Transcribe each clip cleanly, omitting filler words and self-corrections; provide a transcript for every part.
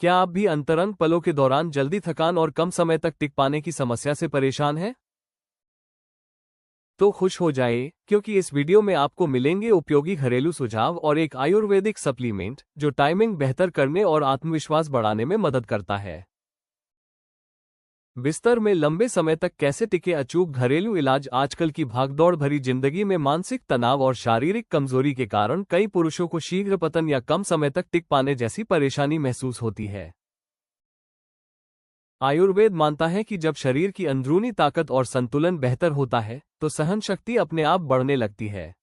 क्या आप भी अंतरंग पलों के दौरान जल्दी थकान और कम समय तक टिक पाने की समस्या से परेशान हैं? तो खुश हो जाइए, क्योंकि इस वीडियो में आपको मिलेंगे उपयोगी घरेलू सुझाव और एक आयुर्वेदिक सप्लीमेंट जो टाइमिंग बेहतर करने और आत्मविश्वास बढ़ाने में मदद करता है। बिस्तर में लंबे समय तक कैसे टिके? अचूक घरेलू इलाज। आजकल की भागदौड़ भरी जिंदगी में मानसिक तनाव और शारीरिक कमजोरी के कारण कई पुरुषों को शीघ्र पतन या कम समय तक टिक पाने जैसी परेशानी महसूस होती है। आयुर्वेद मानता है कि जब शरीर की अंदरूनी ताकत और संतुलन बेहतर होता है तो सहन शक्ति अपने आप बढ़ने लगती है।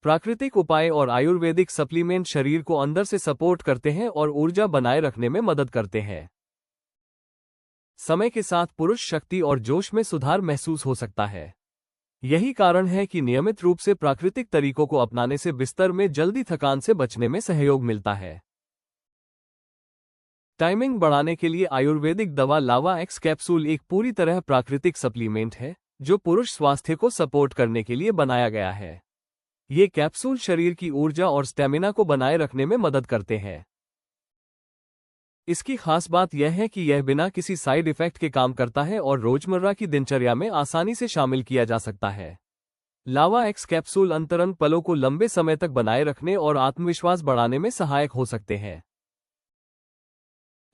प्राकृतिक उपाय और आयुर्वेदिक सप्लीमेंट शरीर को अंदर से सपोर्ट करते हैं और ऊर्जा बनाए रखने में मदद करते हैं। समय के साथ पुरुष शक्ति और जोश में सुधार महसूस हो सकता है। यही कारण है कि नियमित रूप से प्राकृतिक तरीकों को अपनाने से बिस्तर में जल्दी थकान से बचने में सहयोग मिलता है। टाइमिंग बढ़ाने के लिए आयुर्वेदिक दवा लावा एक्स कैप्सूल एक पूरी तरह प्राकृतिक सप्लीमेंट है जो पुरुष स्वास्थ्य को सपोर्ट करने के लिए बनाया गया है। ये कैप्सूल शरीर की ऊर्जा और स्टेमिना को बनाए रखने में मदद करते हैं। इसकी खास बात यह है कि यह बिना किसी साइड इफेक्ट के काम करता है और रोजमर्रा की दिनचर्या में आसानी से शामिल किया जा सकता है। लावा एक्स कैप्सूल अंतरंग पलों को लंबे समय तक बनाए रखने और आत्मविश्वास बढ़ाने में सहायक हो सकते हैं।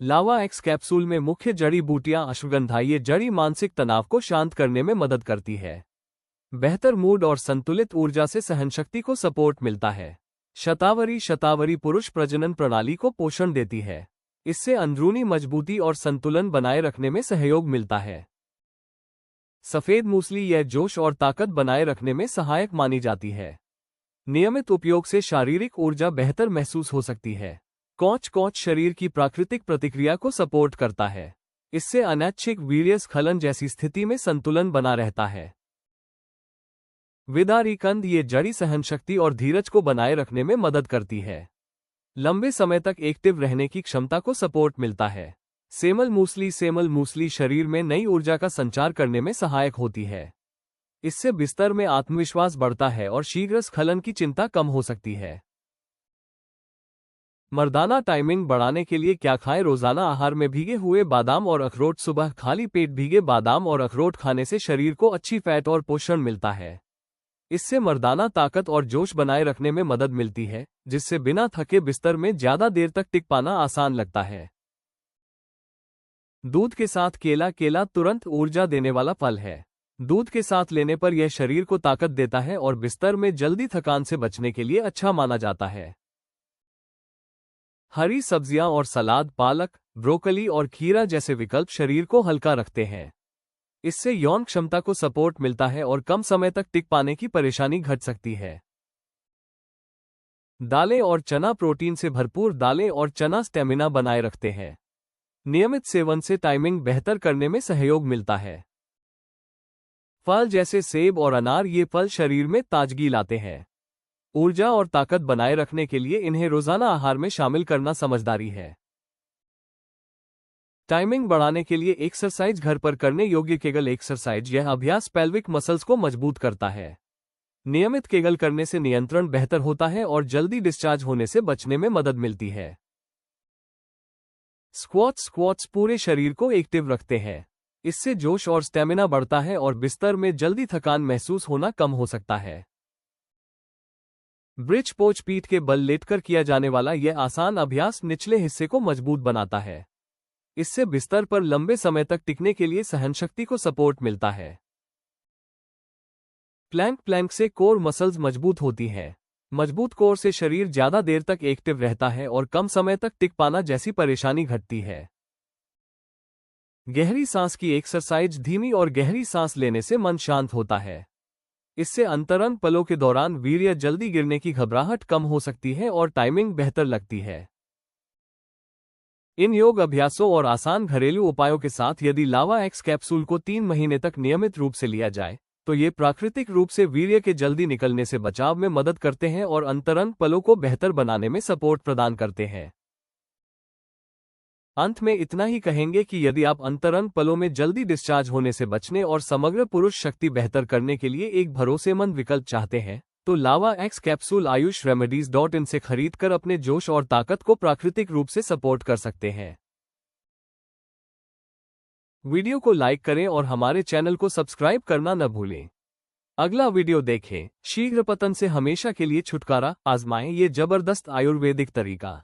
लावा एक्स कैप्सूल में मुख्य जड़ी बूटियां अश्वगंधा। ये जड़ी मानसिक तनाव को शांत करने में मदद करती है। बेहतर मूड और संतुलित ऊर्जा से सहनशक्ति को सपोर्ट मिलता है। शतावरी पुरुष प्रजनन प्रणाली को पोषण देती है। इससे अंदरूनी मजबूती और संतुलन बनाए रखने में सहयोग मिलता है। सफेद मूसली यह जोश और ताकत बनाए रखने में सहायक मानी जाती है। नियमित उपयोग से शारीरिक ऊर्जा बेहतर महसूस हो सकती है। कौच शरीर की प्राकृतिक प्रतिक्रिया को सपोर्ट करता है। इससे अनैच्छिक वीर्यस्खलन जैसी स्थिति में संतुलन बना रहता है। विदारी कंद ये जड़ी सहनशक्ति और धीरज को बनाए रखने में मदद करती है। लंबे समय तक एक्टिव रहने की क्षमता को सपोर्ट मिलता है। सेमल मूसली शरीर में नई ऊर्जा का संचार करने में सहायक होती है। इससे बिस्तर में आत्मविश्वास बढ़ता है और शीघ्र स्खलन की चिंता कम हो सकती है। मर्दाना टाइमिंग बढ़ाने के लिए क्या खाएं? रोजाना आहार में भीगे हुए बादाम और अखरोट। सुबह खाली पेट भीगे बादाम और अखरोट खाने से शरीर को अच्छी फैट और पोषण मिलता है। इससे मर्दाना ताकत और जोश बनाए रखने में मदद मिलती है, जिससे बिना थके बिस्तर में ज्यादा देर तक टिक पाना आसान लगता है। दूध के साथ केला तुरंत ऊर्जा देने वाला फल है। दूध के साथ लेने पर यह शरीर को ताकत देता है और बिस्तर में जल्दी थकान से बचने के लिए अच्छा माना जाता है। हरी सब्जियां और सलाद, पालक, ब्रोकली और खीरा जैसे विकल्प शरीर को हल्का रखते हैं। इससे यौन क्षमता को सपोर्ट मिलता है और कम समय तक टिक पाने की परेशानी घट सकती है। दालें और चना प्रोटीन से भरपूर। दालें और चना स्टेमिना बनाए रखते हैं। नियमित सेवन से टाइमिंग बेहतर करने में सहयोग मिलता है। फल जैसे सेब और अनार, ये फल शरीर में ताजगी लाते हैं। ऊर्जा और ताकत बनाए रखने के लिए इन्हें रोजाना आहार में शामिल करना समझदारी है। टाइमिंग बढ़ाने के लिए एक्सरसाइज। घर पर करने योग्य केगल एक्सरसाइज। यह अभ्यास पेल्विक मसल्स को मजबूत करता है। नियमित केगल करने से नियंत्रण बेहतर होता है और जल्दी डिस्चार्ज होने से बचने में मदद मिलती है। स्क्वाट्स पूरे शरीर को एक्टिव रखते हैं। इससे जोश और स्टेमिना बढ़ता है और बिस्तर में जल्दी थकान महसूस होना कम हो सकता है। ब्रिज पोच पीठ के बल लेटकर किया जाने वाला यह आसान अभ्यास निचले हिस्से को मजबूत बनाता है। इससे बिस्तर पर लंबे समय तक टिकने के लिए सहनशक्ति को सपोर्ट मिलता है। प्लैंक से कोर मसल्स मजबूत होती हैं। मजबूत कोर से शरीर ज्यादा देर तक एक्टिव रहता है और कम समय तक टिक पाना जैसी परेशानी घटती है। गहरी सांस की एक्सरसाइज। धीमी और गहरी सांस लेने से मन शांत होता है। इससे अंतरंग पलों के दौरान वीर्य जल्दी गिरने की घबराहट कम हो सकती है और टाइमिंग बेहतर लगती है। इन योग अभ्यासों और आसान घरेलू उपायों के साथ यदि लावा एक्स कैप्सूल को 3 महीने तक नियमित रूप से लिया जाए तो ये प्राकृतिक रूप से वीर्य के जल्दी निकलने से बचाव में मदद करते हैं और अंतरंग पलों को बेहतर बनाने में सपोर्ट प्रदान करते हैं। अंत में इतना ही कहेंगे कि यदि आप अंतरंग पलों में जल्दी डिस्चार्ज होने से बचने और समग्र पुरुष शक्ति बेहतर करने के लिए एक भरोसेमंद विकल्प चाहते हैं तो लावा एक्स कैप्सूल आयुष रेमेडीज.in से खरीदकर अपने जोश और ताकत को प्राकृतिक रूप से सपोर्ट कर सकते हैं। वीडियो को लाइक करें और हमारे चैनल को सब्सक्राइब करना न भूलें। अगला वीडियो देखें। शीघ्र पतन से हमेशा के लिए छुटकारा, आजमाएं ये जबरदस्त आयुर्वेदिक तरीका।